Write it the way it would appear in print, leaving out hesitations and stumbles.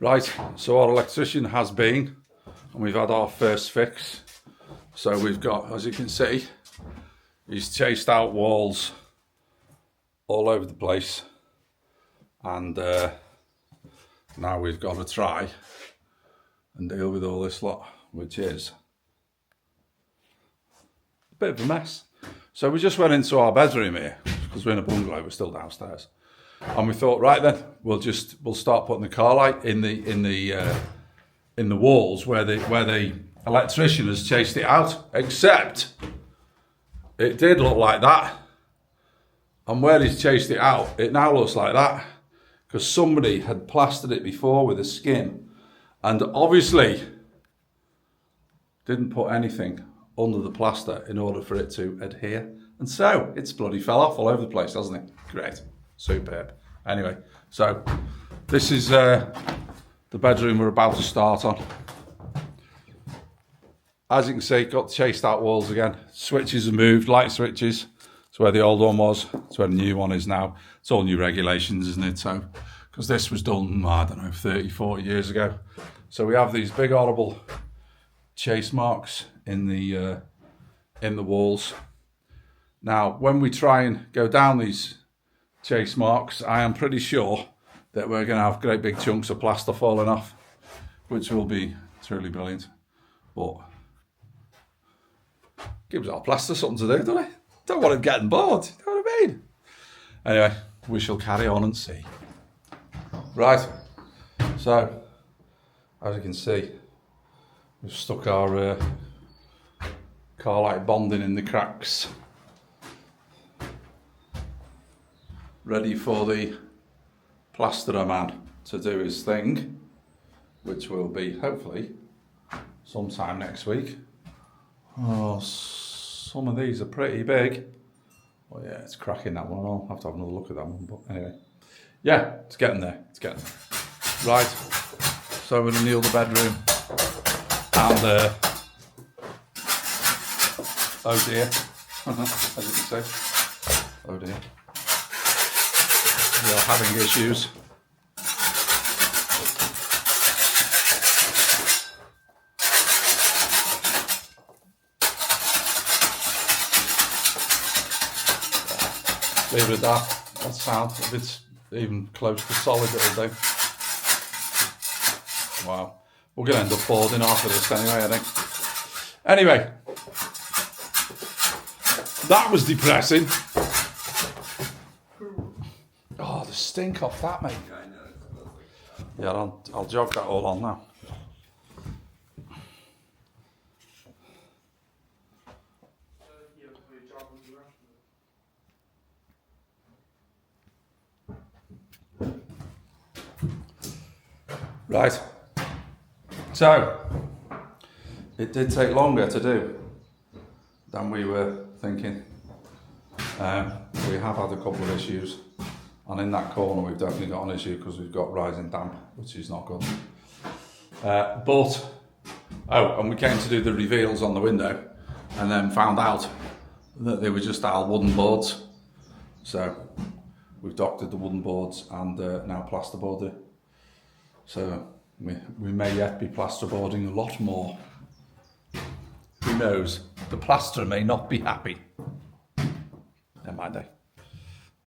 Right, so our electrician has been, and we've had our first fix. So we've got, as you can see, he's chased out walls all over the place, and now we've got to try and deal with all this lot, which is a bit of a mess. So we just went into our bedroom here, because we're in a bungalow, we're still downstairs. And we thought, right then, we'll start putting the car light in the walls where the electrician has chased it out. Except it did look like that, and where he's chased it out, it now looks like that, because somebody had plastered it before with a skin, and obviously didn't put anything under the plaster in order for it to adhere, and so it's bloody fell off all over the place, hasn't it? Great. Superb. Anyway, so this is the bedroom we're about to start on. As you can see, got the chased out walls again. Switches are moved, light switches. It's where the old one was. It's where the new one is now. It's all new regulations, isn't it? So, because this was done, I don't know, 30, 40 years ago. So we have these big horrible chase marks in the walls. Now, when we try and go down these chase marks, I am pretty sure that we're going to have great big chunks of plaster falling off, which will be truly brilliant. But gives our plaster something to do, doesn't it? Don't want him getting bored, you know what I mean? Anyway, we shall carry on and see. Right, so as you can see, we've stuck our car light bonding in the cracks, ready for the plasterer man to do his thing, which will be hopefully sometime next week. Oh, some of these are pretty big. Oh yeah, it's cracking, that one. I'll have to have another look at that one, but anyway. Yeah, it's getting there, it's getting there. Right, so we're in the other bedroom, and oh dear, as you can see, oh dear. We are having issues. Leave it at that. That sound, if it's even close to solid, it'll do. Wow. We're going to end up boarding after this anyway, I think. Anyway, that was depressing. Oh, the stink off that, mate. Yeah, I'll jog that all on now. Right, so it did take longer to do than we were thinking. We have had a couple of issues, and in that corner we've definitely got an issue because we've got rising damp, which is not good. And we came to do the reveals on the window and then found out that they were just our wooden boards. So we've doctored the wooden boards and now plasterboard it. So we may yet be plasterboarding a lot more. Who knows? The plasterer may not be happy. Never mind, eh?